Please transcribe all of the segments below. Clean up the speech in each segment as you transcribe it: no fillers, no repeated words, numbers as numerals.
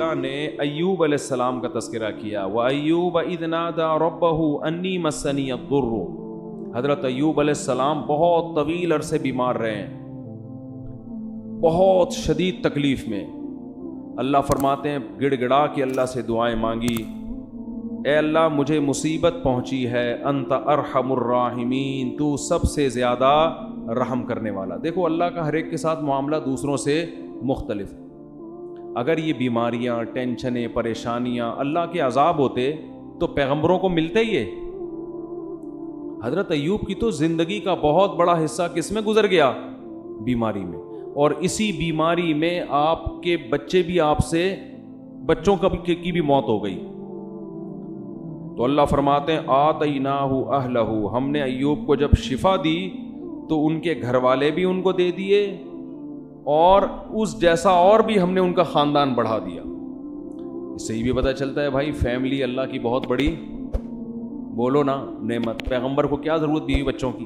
اللہ نے ایوب علیہ السلام کا تذکرہ کیا، وَأَيُّوبَ إِذْ نَادَى رَبَّهُ أَنِّي مَسَّنِيَ الضُّرُّ۔ حضرت ایوب علیہ السلام بہت طویل عرصے بیمار رہے ہیں، بہت شدید تکلیف میں۔ اللہ فرماتے ہیں گڑ گڑا کے اللہ سے دعائیں مانگی، اے اللہ مجھے مصیبت پہنچی ہے، انت ارحم الراحمین، تو سب سے زیادہ رحم کرنے والا۔ دیکھو اللہ کا ہر ایک کے ساتھ معاملہ دوسروں سے مختلف۔ اگر یہ بیماریاں، ٹینشنیں، پریشانیاں اللہ کے عذاب ہوتے تو پیغمبروں کو ملتے ہی ہے۔ حضرت ایوب کی تو زندگی کا بہت بڑا حصہ کس میں گزر گیا؟ بیماری میں، اور اسی بیماری میں آپ کے بچے بھی آپ سے، بچوں کی بھی موت ہو گئی۔ تو اللہ فرماتے ہیں آتیناہ اہلہ، ہم نے ایوب کو جب شفا دی تو ان کے گھر والے بھی ان کو دے دیے، اور اس جیسا اور بھی ہم نے ان کا خاندان بڑھا دیا۔ اس سے یہ بھی پتہ چلتا ہے بھائی فیملی اللہ کی بہت بڑی، بولو نا، نعمت۔ پیغمبر کو کیا ضرورت بیوی بچوں کی،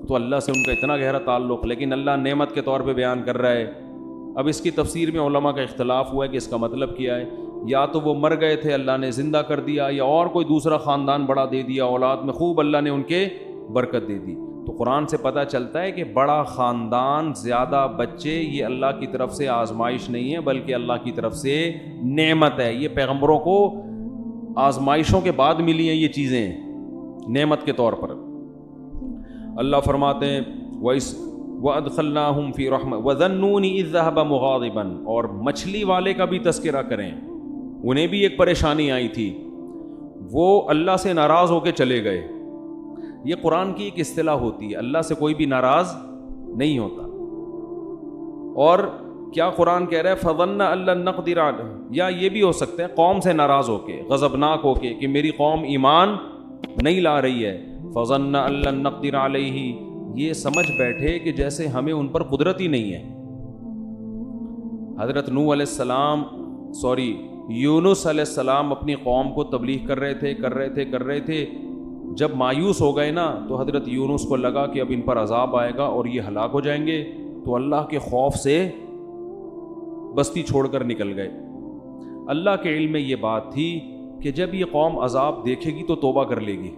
تو اللہ سے ان کا اتنا گہرا تعلق، لیکن اللہ نعمت کے طور پہ بیان کر رہا ہے۔ اب اس کی تفسیر میں علماء کا اختلاف ہوا ہے کہ اس کا مطلب کیا ہے، یا تو وہ مر گئے تھے اللہ نے زندہ کر دیا، یا اور کوئی دوسرا خاندان بڑا دے دیا، اولاد میں خوب اللہ نے ان کے برکت دے دی۔ تو قرآن سے پتہ چلتا ہے کہ بڑا خاندان، زیادہ بچے، یہ اللہ کی طرف سے آزمائش نہیں ہے بلکہ اللہ کی طرف سے نعمت ہے۔ یہ پیغمبروں کو آزمائشوں کے بعد ملی ہیں یہ چیزیں نعمت کے طور پر۔ اللہ فرماتے ہیں وَأَدْخَلْنَاهُمْ فِي رَحْمَةٍ وَظَنُّونِ إِذْ ذَهَبَ مُغَاضِبًا، اور مچھلی والے کا بھی تذکرہ کریں، انہیں بھی ایک پریشانی آئی تھی، وہ اللہ سے ناراض ہو کے چلے گئے۔ یہ قرآن کی ایک اصطلاح ہوتی ہے، اللہ سے کوئی بھی ناراض نہیں ہوتا۔ اور کیا قرآن کہہ رہا ہے فَظَنَّ أَن لَّن نَّقْدِرَ عَلَيْهِ، یا یہ بھی ہو سکتا ہے قوم سے ناراض ہو کے، غضبناک ہو کے کہ میری قوم ایمان نہیں لا رہی ہے۔ فَظَنَّ أَن لَّن نَّقْدِرَ عَلَيْهِ، یہ سمجھ بیٹھے کہ جیسے ہمیں ان پر قدرت ہی نہیں ہے۔ حضرت نوح علیہ السلام، یونس علیہ السلام اپنی قوم کو تبلیغ کر رہے تھے۔ جب مایوس ہو گئے نا تو حضرت یونس کو لگا کہ اب ان پر عذاب آئے گا اور یہ ہلاک ہو جائیں گے، تو اللہ کے خوف سے بستی چھوڑ کر نکل گئے۔ اللہ کے علم میں یہ بات تھی کہ جب یہ قوم عذاب دیکھے گی تو توبہ کر لے گی۔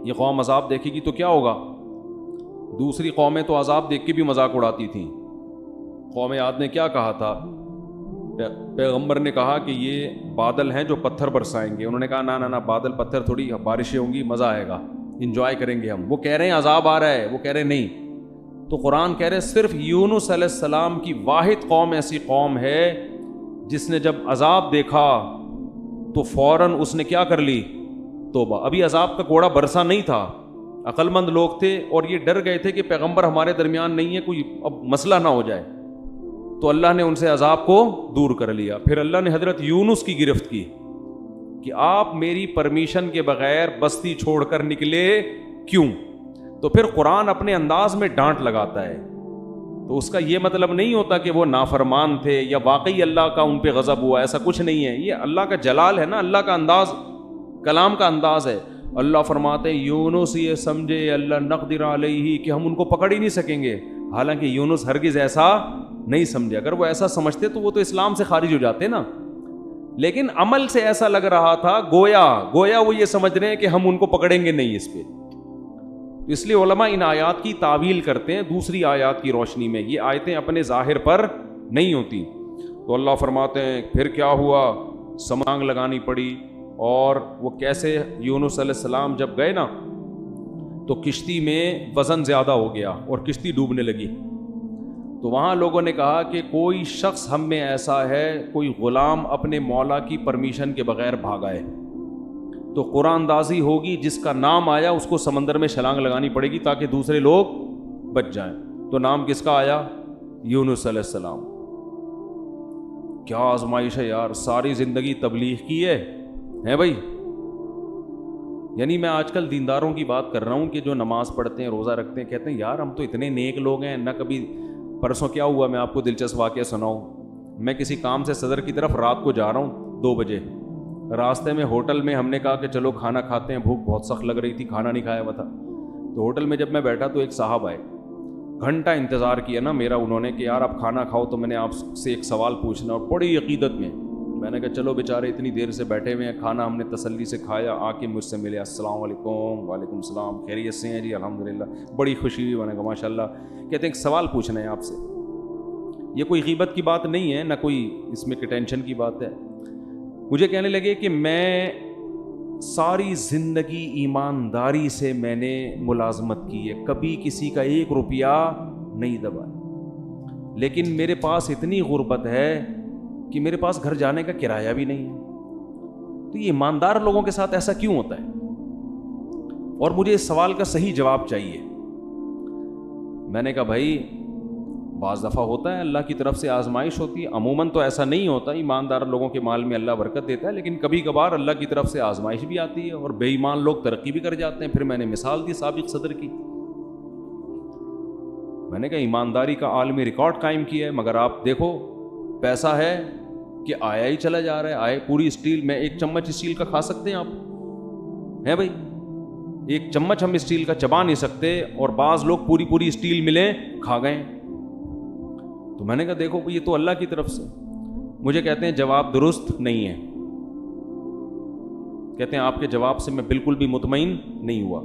یہ قوم عذاب دیکھے گی تو کیا ہوگا؟ دوسری قومیں تو عذاب دیکھ کے بھی مذاق اڑاتی تھیں۔ قوم عاد نے کیا کہا تھا؟ پیغمبر نے کہا کہ یہ بادل ہیں جو پتھر برسائیں گے۔ انہوں نے کہا نہ بادل پتھر تھوڑی، بارشیں ہوں گی، مزہ آئے گا، انجوائے کریں گے ہم۔ وہ کہہ رہے ہیں عذاب آ رہا ہے، وہ کہہ رہے نہیں۔ تو قرآن کہہ رہے صرف یونس علیہ السلام کی واحد قوم ایسی قوم ہے جس نے جب عذاب دیکھا تو فوراً اس نے کیا کر لی؟ توبہ۔ ابھی عذاب کا کوڑا برسا نہیں تھا، عقل مند لوگ تھے اور یہ ڈر گئے تھے کہ پیغمبر ہمارے درمیان نہیں ہے، کوئی اب مسئلہ نہ ہو جائے، تو اللہ نے ان سے عذاب کو دور کر لیا۔ پھر اللہ نے حضرت یونس کی گرفت کی کہ آپ میری پرمیشن کے بغیر بستی چھوڑ کر نکلے کیوں؟ تو پھر قرآن اپنے انداز میں ڈانٹ لگاتا ہے، تو اس کا یہ مطلب نہیں ہوتا کہ وہ نافرمان تھے یا واقعی اللہ کا ان پہ غضب ہوا، ایسا کچھ نہیں ہے۔ یہ اللہ کا جلال ہے نا، اللہ کا انداز، کلام کا انداز ہے۔ اللہ فرماتے ہیں یونس یہ سمجھے اللہ نقدر علیہ کہ ہم ان کو پکڑ ہی نہیں سکیں گے، حالانکہ یونس ہرگز ایسا نہیں سمجھے۔ اگر وہ ایسا سمجھتے تو وہ تو اسلام سے خارج ہو جاتے نا، لیکن عمل سے ایسا لگ رہا تھا گویا وہ یہ سمجھ رہے ہیں کہ ہم ان کو پکڑیں گے نہیں اس پہ۔ اس لیے علماء ان آیات کی تعویل کرتے ہیں دوسری آیات کی روشنی میں، یہ آیتیں اپنے ظاہر پر نہیں ہوتی۔ تو اللہ فرماتے ہیں پھر کیا ہوا؟ سمانگ لگانی پڑی، اور وہ کیسے؟ یونس علیہ السلام جب گئے نا تو کشتی میں وزن زیادہ ہو گیا اور کشتی ڈوبنے لگی۔ تو وہاں لوگوں نے کہا کہ کوئی شخص ہم میں ایسا ہے، کوئی غلام اپنے مولا کی پرمیشن کے بغیر بھاگا ہے، تو قرآن اندازی ہوگی، جس کا نام آیا اس کو سمندر میں چھلانگ لگانی پڑے گی تاکہ دوسرے لوگ بچ جائیں۔ تو نام کس کا آیا؟ یونس علیہ السلام۔ کیا آزمائش ہے یار، ساری زندگی تبلیغ کی ہے بھائی۔ یعنی میں آج کل دینداروں کی بات کر رہا ہوں کہ جو نماز پڑھتے ہیں، روزہ رکھتے ہیں، کہتے ہیں یار ہم تو اتنے نیک لوگ ہیں، نہ کبھی۔ پرسوں کیا ہوا میں آپ کو دلچسپ واقعہ سناؤں۔ میں کسی کام سے صدر کی طرف رات کو جا رہا ہوں 2 بجے، راستے میں ہوٹل میں ہم نے کہا کہ چلو کھانا کھاتے ہیں، بھوک بہت سخت لگ رہی تھی، کھانا نہیں کھایا ہوا تھا۔ تو ہوٹل میں جب میں بیٹھا تو ایک صاحب آئے، گھنٹہ انتظار کیا نا میرا انہوں نے کہ یار آپ کھانا کھاؤ تو میں نے آپ سے ایک سوال پوچھنا، اور بڑی عقیدت میں نے کہا چلو بیچارے اتنی دیر سے بیٹھے ہوئے ہیں، کھانا ہم نے تسلی سے کھایا، آ کے مجھ سے ملے، السلام علیکم۔ وعلیکم السلام، خیریت سے ہیں جی؟ الحمدللہ۔ بڑی خوشی ہوئی، میں نے کہا ماشاء اللہ۔ کہتے ہیں ایک سوال پوچھنا ہے آپ سے، یہ کوئی غیبت کی بات نہیں ہے، نہ کوئی اس میں ٹینشن کی بات ہے۔ مجھے کہنے لگے کہ میں ساری زندگی ایمانداری سے میں نے ملازمت کی ہے، کبھی کسی کا 1 روپیہ نہیں دبایا، لیکن میرے پاس اتنی غربت ہے کہ میرے پاس گھر جانے کا کرایہ بھی نہیں ہے، تو یہ ایماندار لوگوں کے ساتھ ایسا کیوں ہوتا ہے؟ اور مجھے اس سوال کا صحیح جواب چاہیے۔ میں نے کہا بھائی بعض دفعہ ہوتا ہے، اللہ کی طرف سے آزمائش ہوتی ہے، عموماً تو ایسا نہیں ہوتا، ایماندار لوگوں کے مال میں اللہ برکت دیتا ہے، لیکن کبھی کبھار اللہ کی طرف سے آزمائش بھی آتی ہے اور بے ایمان لوگ ترقی بھی کر جاتے ہیں۔ پھر میں نے مثال دی سابق صدر کی، میں نے کہا ایمانداری کا عالمی ریکارڈ قائم کیا ہے، مگر آپ دیکھو پیسہ ہے کہ آیا ہی چلا جا رہا ہے، آئے پوری اسٹیل میں 1 چمچ اسٹیل کا کھا سکتے ہیں آپ؟ ہے بھائی 1 چمچ ہم اسٹیل کا چبا نہیں سکتے، اور بعض لوگ پوری اسٹیل ملے کھا گئے۔ تو میں نے کہا دیکھو یہ تو اللہ کی طرف سے۔ مجھے کہتے ہیں جواب درست نہیں ہے، کہتے ہیں آپ کے جواب سے میں بالکل بھی مطمئن نہیں ہوا۔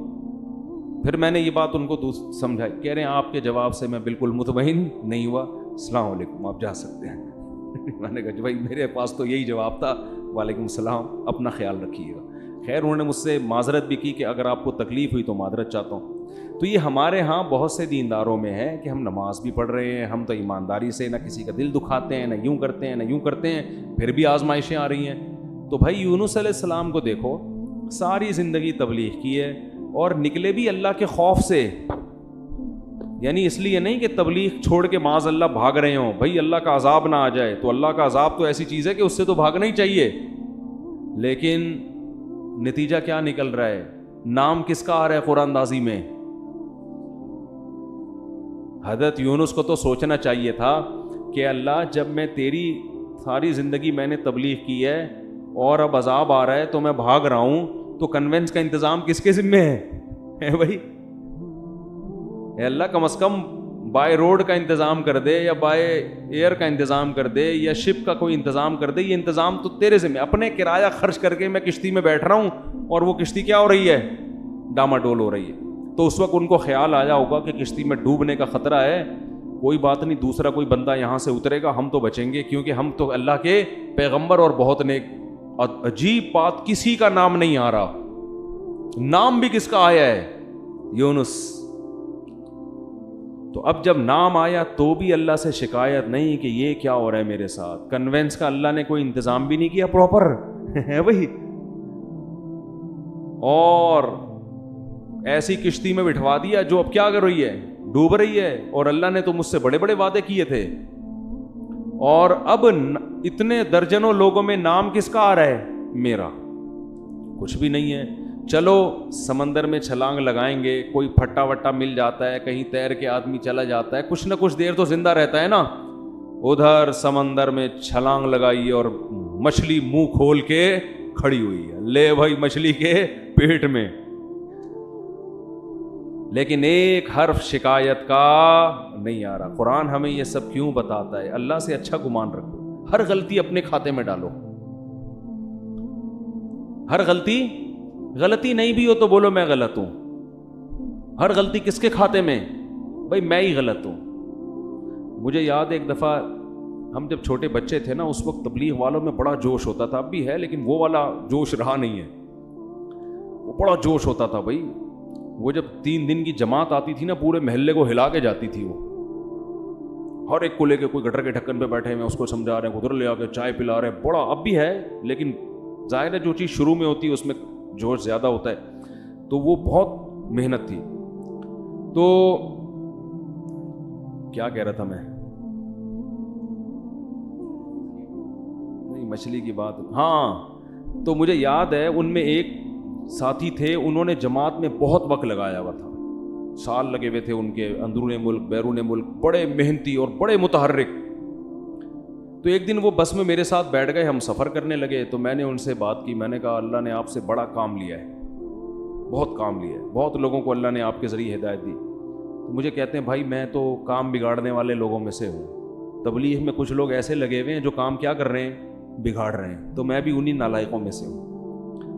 پھر میں نے یہ بات ان کو سمجھائی، کہہ رہے ہیں آپ کے جواب سے میں بالکل مطمئن نہیں ہوا، السلام علیکم آپ جا سکتے ہیں۔ میں نے کہا بھائی میرے پاس تو یہی جواب تھا، وعلیکم السلام، اپنا خیال رکھیے گا۔ خیر انہوں نے مجھ سے معذرت بھی کی کہ اگر آپ کو تکلیف ہوئی تو معذرت چاہتا ہوں۔ تو یہ ہمارے ہاں بہت سے دینداروں میں ہے کہ ہم نماز بھی پڑھ رہے ہیں، ہم تو ایمانداری سے نہ کسی کا دل دکھاتے ہیں، نہ یوں کرتے ہیں نہ یوں کرتے ہیں، پھر بھی آزمائشیں آ رہی ہیں۔ تو بھائی یونس علیہ السلام کو دیکھو، ساری زندگی تبلیغ کی ہے اور نکلے بھی اللہ کے خوف سے، یعنی اس لیے نہیں کہ تبلیغ چھوڑ کے معاذ اللہ بھاگ رہے ہوں، بھائی اللہ کا عذاب نہ آ جائے، تو اللہ کا عذاب تو ایسی چیز ہے کہ اس سے تو بھاگنا ہی چاہیے، لیکن نتیجہ کیا نکل رہا ہے؟ نام کس کا آ رہا ہے قرآن اندازی میں؟ حضرت یونس کو تو سوچنا چاہیے تھا کہ اللہ جب میں تیری ساری زندگی میں نے تبلیغ کی ہے اور اب عذاب آ رہا ہے تو میں بھاگ رہا ہوں، تو کنوینس کا انتظام کس کے ذمہ ہے بھائی؟ اے اللہ کم از کم بائی روڈ کا انتظام کر دے، یا بائی ایئر کا انتظام کر دے، یا شپ کا کوئی انتظام کر دے، یہ انتظام تو تیرے ذمہ۔ اپنے کرایہ خرچ کر کے میں کشتی میں بیٹھ رہا ہوں اور وہ کشتی کیا ہو رہی ہے؟ ڈاماڈول ہو رہی ہے۔ تو اس وقت ان کو خیال آیا ہوگا کہ کشتی میں ڈوبنے کا خطرہ ہے، کوئی بات نہیں، دوسرا کوئی بندہ یہاں سے اترے گا، ہم تو بچیں گے، کیونکہ ہم تو اللہ کے پیغمبر اور بہت نیک۔ عجیب بات، کسی کا نام نہیں آ رہا، نام بھی کس کا آیا ہے؟ یونس۔ تو اب جب نام آیا تو بھی اللہ سے شکایت نہیں کہ یہ کیا ہو رہا ہے میرے ساتھ، کنوینس کا اللہ نے کوئی انتظام بھی نہیں کیا پراپر ہے بھائی، اور ایسی کشتی میں بٹھوا دیا جو اب کیا کر رہی ہے؟ ڈوب رہی ہے، اور اللہ نے تو مجھ سے بڑے بڑے وعدے کیے تھے، اور اب اتنے درجنوں لوگوں میں نام کس کا آ رہا ہے؟ میرا کچھ بھی نہیں ہے۔ چلو سمندر میں چھلانگ لگائیں گے، کوئی پھٹا وٹا مل جاتا ہے، کہیں تیر کے آدمی چلا جاتا ہے، کچھ نہ کچھ دیر تو زندہ رہتا ہے نا۔ ادھر سمندر میں چھلانگ لگائی اور مچھلی منہ کھول کے کھڑی ہوئی ہے، لے بھائی مچھلی کے پیٹ میں، لیکن ایک حرف شکایت کا نہیں آ رہا۔ قرآن ہمیں یہ سب کیوں بتاتا ہے؟ اللہ سے اچھا گمان رکھو، ہر غلطی اپنے کھاتے میں ڈالو، ہر غلطی نہیں بھی ہو تو بولو میں غلط ہوں۔ ہر غلطی کس کے کھاتے میں؟ بھائی میں ہی غلط ہوں۔ مجھے یاد ایک دفعہ ہم جب چھوٹے بچے تھے نا، اس وقت تبلیغ والوں میں بڑا جوش ہوتا تھا، اب بھی ہے لیکن وہ والا جوش رہا نہیں ہے، وہ بڑا جوش ہوتا تھا بھائی۔ وہ جب 3 دن کی جماعت آتی تھی نا، پورے محلے کو ہلا کے جاتی تھی، وہ ہر ایک کو لے کے، کوئی گٹر کے ڈھکن پہ بیٹھے ہیں اس کو سمجھا رہے ہیں، ادھر لے آ کے چائے پلا رہے ہیں، بڑا اب بھی ہے، لیکن ظاہر ہے جو چیز شروع میں ہوتی ہے اس میں جوش زیادہ ہوتا ہے، تو وہ بہت محنت تھی۔ تو کیا کہہ رہا تھا میں؟ نہیں، مچھلی کی بات، ہاں۔ تو مجھے یاد ہے ان میں ایک ساتھی تھے، انہوں نے جماعت میں بہت وقت لگایا ہوا تھا، سال لگے ہوئے تھے ان کے، اندرون ملک بیرون ملک، بڑے محنتی اور بڑے متحرک۔ تو ایک دن وہ بس میں میرے ساتھ بیٹھ گئے، ہم سفر کرنے لگے، تو میں نے ان سے بات کی، میں نے کہا اللہ نے آپ سے بڑا کام لیا ہے، بہت کام لیا ہے، بہت لوگوں کو اللہ نے آپ کے ذریعے ہدایت دی۔ تو مجھے کہتے ہیں بھائی میں تو کام بگاڑنے والے لوگوں میں سے ہوں، تبلیغ میں کچھ لوگ ایسے لگے ہوئے ہیں جو کام کیا کر رہے ہیں، بگاڑ رہے ہیں، تو میں بھی انہی نالائقوں میں سے ہوں۔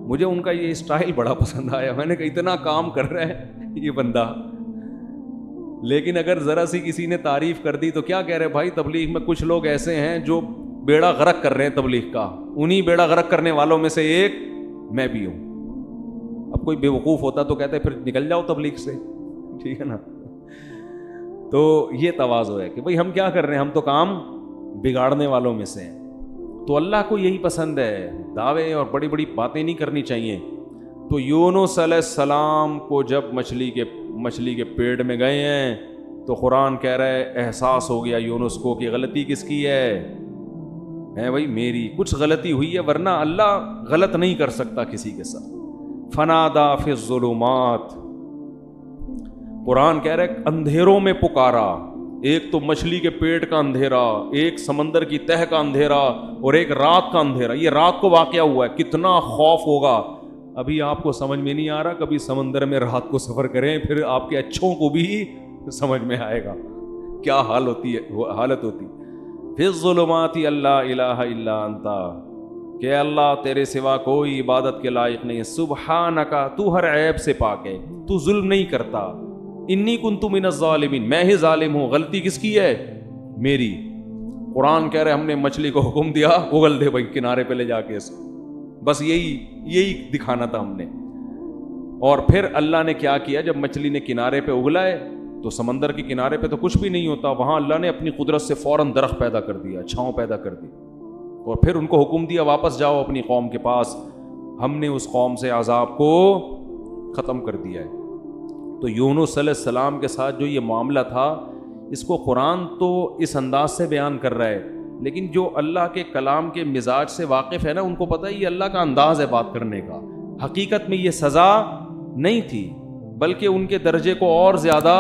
مجھے ان کا یہ اسٹائل بڑا پسند آیا، میں نے کہا اتنا کام کر رہا ہے یہ بندہ، لیکن اگر ذرا سی کسی نے تعریف کر دی تو کیا کہہ رہے بھائی تبلیغ میں کچھ لوگ ایسے ہیں جو بیڑا غرق کر رہے ہیں تبلیغ کا، انہی بیڑا غرق کرنے والوں میں سے ایک میں بھی ہوں۔ اب کوئی بے وقوف ہوتا تو کہتے پھر نکل جاؤ تبلیغ سے، ٹھیک ہے نا۔ تو یہ تواضع ہے کہ بھئی ہم کیا کر رہے ہیں، ہم تو کام بگاڑنے والوں میں سے ہیں۔ تو اللہ کو یہی پسند ہے، دعوے اور بڑی بڑی باتیں نہیں کرنی چاہیے۔ تو یونس علیہ السلام کو جب مچھلی کے پیٹ میں گئے ہیں تو قرآن کہہ رہا ہے احساس ہو گیا یونس کو کہ غلطی کس کی ہے بھائی میری، کچھ غلطی ہوئی ہے، ورنہ اللہ غلط نہیں کر سکتا کسی کے ساتھ۔ فنادا فی الظلمات، قرآن کہہ رہا ہے اندھیروں میں پکارا، ایک تو مچھلی کے پیٹ کا اندھیرا، ایک سمندر کی تہ کا اندھیرا، اور ایک رات کا اندھیرا۔ یہ رات کو واقعہ ہوا ہے، کتنا خوف ہوگا۔ ابھی آپ کو سمجھ میں نہیں آ رہا، کبھی سمندر میں رات کو سفر کریں، پھر آپ کے اچھوں کو بھی سمجھ میں آئے گا کیا حالت ہوتی۔ فی الظلمات اللہ الہ الا انت، کہ اللہ تیرے سوا کوئی عبادت کے لائق نہیں ہے، سبحانک تو ہر عیب سے پاک ہے، تو ظلم نہیں کرتا، انی کنت من الظالمین، میں ہی ظالم ہوں، غلطی کس کی ہے، میری۔ قرآن کہہ رہے ہم نے مچھلی کو حکم دیا اگل دے بھائی کنارے پہ لے جا کے اس کو، بس یہی دکھانا تھا ہم نے۔ اور پھر اللہ نے کیا کیا، جب مچھلی نے کنارے پہ اگلائے تو سمندر کے کنارے پہ تو کچھ بھی نہیں ہوتا، وہاں اللہ نے اپنی قدرت سے فوراً درخت پیدا کر دیا، چھاؤں پیدا کر دی، اور پھر ان کو حکم دیا واپس جاؤ اپنی قوم کے پاس، ہم نے اس قوم سے عذاب کو ختم کر دیا ہے۔ تو یونس علیہ السلام کے ساتھ جو یہ معاملہ تھا، اس کو قرآن تو اس انداز سے بیان کر رہا ہے، لیکن جو اللہ کے کلام کے مزاج سے واقف ہے نا، ان کو پتہ ہے یہ اللہ کا انداز ہے بات کرنے کا، حقیقت میں یہ سزا نہیں تھی، بلکہ ان کے درجے کو اور زیادہ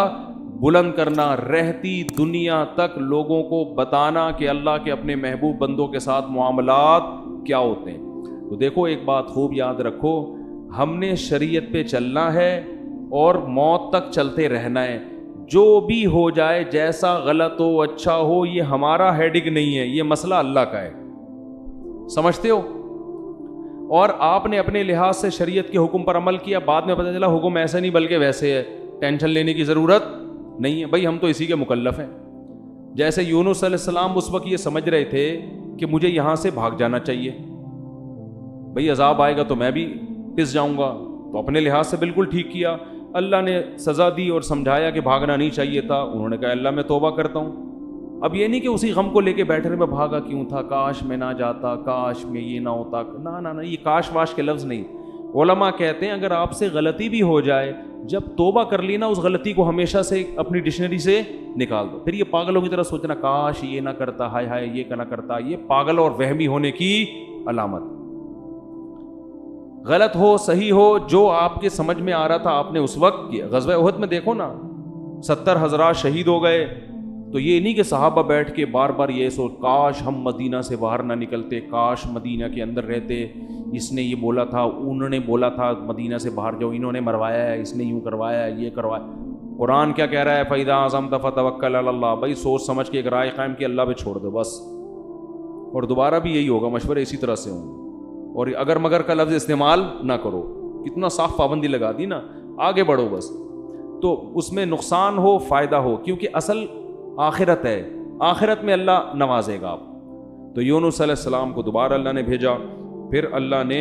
بلند کرنا، رہتی دنیا تک لوگوں کو بتانا کہ اللہ کے اپنے محبوب بندوں کے ساتھ معاملات کیا ہوتے ہیں۔ تو دیکھو ایک بات خوب یاد رکھو، ہم نے شریعت پہ چلنا ہے اور موت تک چلتے رہنا ہے، جو بھی ہو جائے، جیسا غلط ہو اچھا ہو، یہ ہمارا ہیڈک نہیں ہے، یہ مسئلہ اللہ کا ہے، سمجھتے ہو؟ اور آپ نے اپنے لحاظ سے شریعت کے حکم پر عمل کیا، بعد میں پتہ چلا حکم ایسے نہیں بلکہ ویسے ہے، ٹینشن لینے کی ضرورت نہیں ہے، بھائی ہم تو اسی کے مکلف ہیں۔ جیسے یونس علیہ السلام اس وقت یہ سمجھ رہے تھے کہ مجھے یہاں سے بھاگ جانا چاہیے، بھائی عذاب آئے گا تو میں بھی پس جاؤں گا، تو اپنے لحاظ سے بالکل ٹھیک کیا، اللہ نے سزا دی اور سمجھایا کہ بھاگنا نہیں چاہیے تھا، انہوں نے کہا اللہ میں توبہ کرتا ہوں۔ اب یہ نہیں کہ اسی غم کو لے کے بیٹھے رہے میں بھاگا کیوں تھا، کاش میں نہ جاتا، کاش میں یہ نہ ہوتا، نہ یہ کاش واش کے لفظ نہیں۔ علماء کہتے ہیں اگر آپ سے غلطی بھی ہو جائے، جب توبہ کر لی نا، اس غلطی کو ہمیشہ سے اپنی ڈکشنری سے نکال دو، پھر یہ پاگلوں کی طرح سوچنا کاش یہ نہ کرتا، ہائے ہائے یہ نہ کرتا، یہ پاگل اور وہمی ہونے کی علامت۔ غلط ہو صحیح ہو، جو آپ کے سمجھ میں آ رہا تھا آپ نے اس وقت کیا۔ غزوہ احد میں دیکھو نا، 70 حضرات شہید ہو گئے، تو یہ نہیں کہ صحابہ بیٹھ کے بار بار یہ سوچ کاش ہم مدینہ سے باہر نہ نکلتے، کاش مدینہ کے اندر رہتے، اس نے یہ بولا تھا، انہوں نے بولا تھا مدینہ سے باہر جاؤ، انہوں نے مروایا ہے، اس نے یوں کروایا ہے، یہ کروایا۔ قرآن کیا کہہ رہا ہے، فَإِذَا عَزَمْتَ فَتَوَكَّلْ عَلَى اللَّهِ، بھائی سوچ سمجھ کے ایک رائے قائم کی، اللہ پہ چھوڑ دو بس۔ اور دوبارہ بھی یہی ہوگا، مشورے اسی طرح سے ہوں، اور اگر مگر کا لفظ استعمال نہ کرو، کتنا صاف پابندی لگا دی نا، آگے بڑھو بس، تو اس میں نقصان ہو فائدہ ہو، کیونکہ اصل آخرت ہے، آخرت میں اللہ نوازے گا آپ۔ تو یونس علیہ السلام کو دوبارہ اللہ نے بھیجا، پھر اللہ نے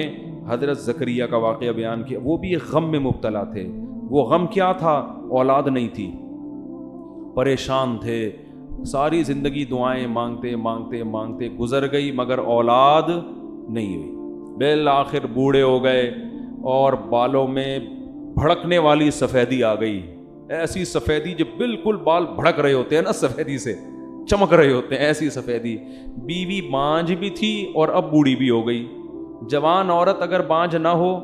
حضرت زکریا کا واقعہ بیان کیا، وہ بھی ایک غم میں مبتلا تھے۔ وہ غم کیا تھا؟ اولاد نہیں تھی، پریشان تھے، ساری زندگی دعائیں مانگتے مانگتے مانگتے گزر گئی، مگر اولاد نہیں ہوئی۔ بالآخر بوڑھے ہو گئے اور بالوں میں بھڑکنے والی سفیدی آ گئی، ایسی سفیدی جو بالکل بال بھڑک رہے ہوتے ہیں نا، سفیدی سے چمک رہے ہوتے ہیں، ایسی سفیدی۔ بیوی بانجھ بھی تھی اور اب بوڑھی بھی ہو گئی۔ جوان عورت اگر بانجھ نہ ہو،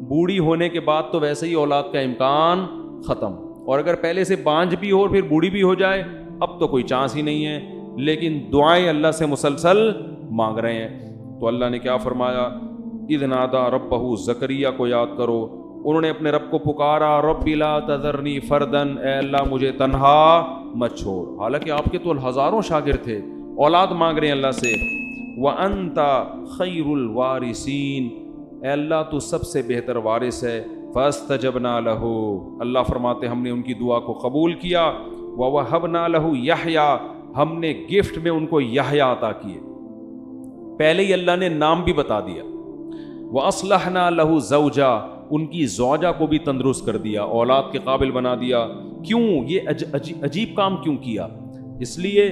بوڑھی ہونے کے بعد تو ویسے ہی اولاد کا امکان ختم، اور اگر پہلے سے بانجھ بھی ہو اور پھر بوڑھی بھی ہو جائے، اب تو کوئی چانس ہی نہیں ہے، لیکن دعائیں اللہ سے مسلسل مانگ رہے ہیں۔ تو اللہ نے کیا فرمایا، اذ نادا ربہ، زکریا کو یاد کرو انہوں نے اپنے رب کو پکارا، رب لا تذرنی فردن، اے اللہ مجھے تنہا مت چھوڑ. حالانکہ آپ کے تو ہزاروں شاگرد تھے، اولاد مانگ رہے ہیں اللہ سے. وَأَنْتَ خَيْرُ الْوَارِثِينَ، اے اللہ تو سب سے بہتر وارث ہے. فَاسْتَجَبْنَا لَهُ، اللہ فرماتے ہم نے ان کی دعا کو قبول کیا. وَوَهَبْنَا لَهُ يَحْيَىٰ، ہم نے گفٹ میں ان کو یحییٰ عطا کیے. پہلے ہی اللہ نے نام بھی بتا دیا. وَأَصْلَحْنَا لَهُ زَوْجًا، ان کی زوجہ کو بھی تندرست کر دیا، اولاد کے قابل بنا دیا. کیوں یہ عجیب کام کیوں کیا؟ اس لیے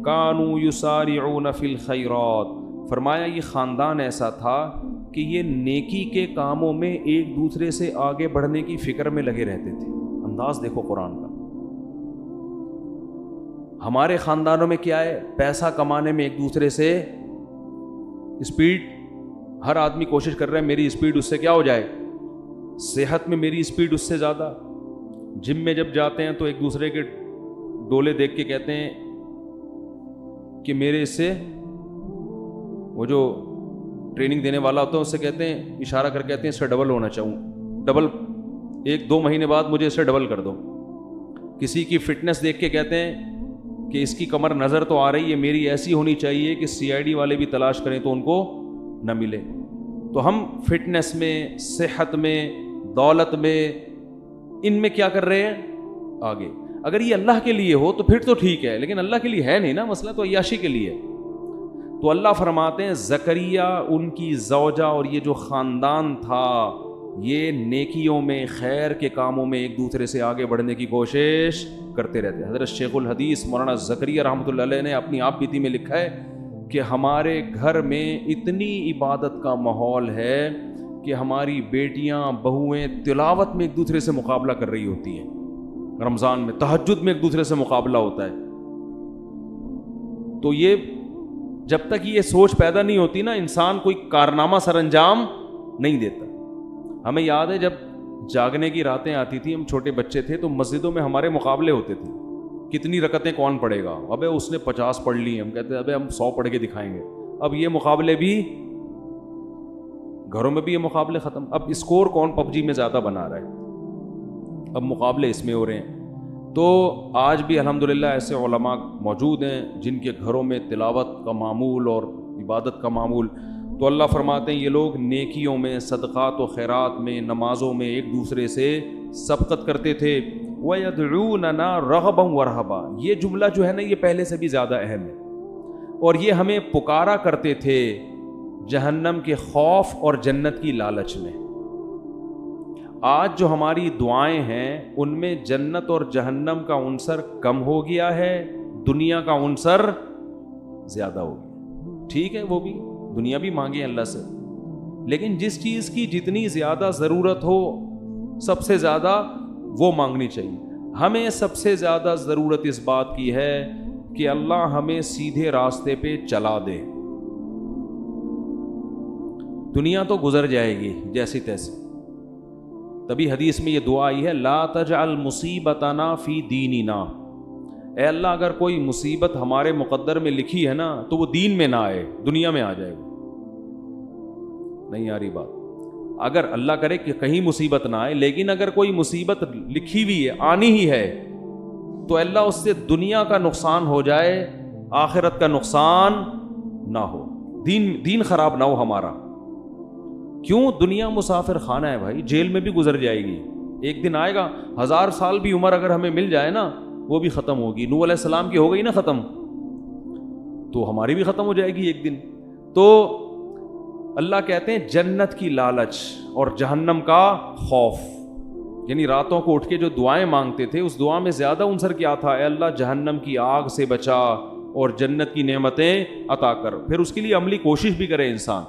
کانوا یسارعون فی الخیرات، فرمایا یہ خاندان ایسا تھا کہ یہ نیکی کے کاموں میں ایک دوسرے سے آگے بڑھنے کی فکر میں لگے رہتے تھے. انداز دیکھو قرآن کا. ہمارے خاندانوں میں کیا ہے؟ پیسہ کمانے میں ایک دوسرے سے اسپیڈ، ہر آدمی کوشش کر رہا ہے میری اسپیڈ اس سے کیا ہو جائے، صحت میں میری اسپیڈ اس سے زیادہ. جم میں جب جاتے ہیں تو ایک دوسرے کے ڈولے دیکھ کے کہتے ہیں کہ میرے اس سے، وہ جو ٹریننگ دینے والا ہوتا ہے اس سے کہتے ہیں، اشارہ کر کہتے ہیں اس سے ڈبل ہونا چاہوں، ڈبل 1-2 مہینے بعد مجھے اس سے ڈبل کر دو. کسی کی فٹنس دیکھ کے کہتے ہیں کہ اس کی کمر نظر تو آ رہی ہے، میری ایسی ہونی چاہیے کہ CID والے بھی تلاش کریں تو ان کو نہ ملے. تو ہم فٹنس میں، صحت میں، دولت میں، ان میں کیا کر رہے ہیں؟ آگے. اگر یہ اللہ کے لیے ہو تو پھر تو ٹھیک ہے، لیکن اللہ کے لیے ہے نہیں نا، مسئلہ تو عیاشی کے لیے. تو اللہ فرماتے ہیں زکریا، ان کی زوجہ اور یہ جو خاندان تھا، یہ نیکیوں میں، خیر کے کاموں میں ایک دوسرے سے آگے بڑھنے کی کوشش کرتے رہتے. حضرت شیخ الحدیث مولانا زکریا رحمۃ اللہ علیہ نے اپنی آپ بیتی میں لکھا ہے کہ ہمارے گھر میں اتنی عبادت کا ماحول ہے کہ ہماری بیٹیاں، بہویں تلاوت میں ایک دوسرے سے مقابلہ کر رہی ہوتی ہیں. رمضان میں تہجد میں ایک دوسرے سے مقابلہ ہوتا ہے. تو یہ جب تک یہ سوچ پیدا نہیں ہوتی نا، انسان کوئی کارنامہ سر انجام نہیں دیتا. ہمیں یاد ہے جب جاگنے کی راتیں آتی تھیں، ہم چھوٹے بچے تھے تو مسجدوں میں ہمارے مقابلے ہوتے تھے، کتنی رکعتیں کون پڑھے گا. ابے اس نے 50 پڑھ لی، ہم کہتے ہیں ابے ہم 100 پڑھ کے دکھائیں گے. اب یہ مقابلے بھی گھروں میں بھی، یہ مقابلے ختم. اب اسکور کون PUBG میں زیادہ بنا رہا ہے، اب مقابلے اس میں ہو رہے ہیں. تو آج بھی الحمدللہ ایسے علماء موجود ہیں جن کے گھروں میں تلاوت کا معمول اور عبادت کا معمول. تو اللہ فرماتے ہیں یہ لوگ نیکیوں میں، صدقات و خیرات میں، نمازوں میں ایک دوسرے سے سبقت کرتے تھے. وَيَدْعُونَنَا رَغَبًا وَرَهَبًا، یہ جملہ جو ہے نا یہ پہلے سے بھی زیادہ اہم ہے. اور یہ ہمیں پکارا کرتے تھے جہنم کے خوف اور جنت کی لالچ میں. آج جو ہماری دعائیں ہیں ان میں جنت اور جہنم کا عنصر کم ہو گیا ہے، دنیا کا عنصر زیادہ ہو گیا. ٹھیک ہے، وہ بھی دنیا بھی مانگے اللہ سے، لیکن جس چیز کی جتنی زیادہ ضرورت ہو سب سے زیادہ وہ مانگنی چاہیے. ہمیں سب سے زیادہ ضرورت اس بات کی ہے کہ اللہ ہمیں سیدھے راستے پہ چلا دے. دنیا تو گزر جائے گی جیسی تیسی. تبھی حدیث میں یہ دعا آئی ہے، لا تجعل مصیبتنا فی دیننا، اے اللہ اگر کوئی مصیبت ہمارے مقدر میں لکھی ہے نا تو وہ دین میں نہ آئے، دنیا میں آ جائے. نہیں آ رہی بات؟ اگر اللہ کرے کہ کہیں مصیبت نہ آئے، لیکن اگر کوئی مصیبت لکھی ہوئی ہے، آنی ہی ہے، تو اللہ اس سے دنیا کا نقصان ہو جائے، آخرت کا نقصان نہ ہو، دین خراب نہ ہو ہمارا. کیوں؟ دنیا مسافر خانہ ہے بھائی، جیل میں بھی گزر جائے گی، ایک دن آئے گا. 1000 سال بھی عمر اگر ہمیں مل جائے نا وہ بھی ختم ہوگی. نوح علیہ السلام کی ہو گئی نا ختم، تو ہماری بھی ختم ہو جائے گی ایک دن. تو اللہ کہتے ہیں جنت کی لالچ اور جہنم کا خوف، یعنی راتوں کو اٹھ کے جو دعائیں مانگتے تھے اس دعا میں زیادہ عنصر کیا تھا؟ اے اللہ جہنم کی آگ سے بچا اور جنت کی نعمتیں عطا کر. پھر اس کے لیے عملی کوشش بھی کرے انسان.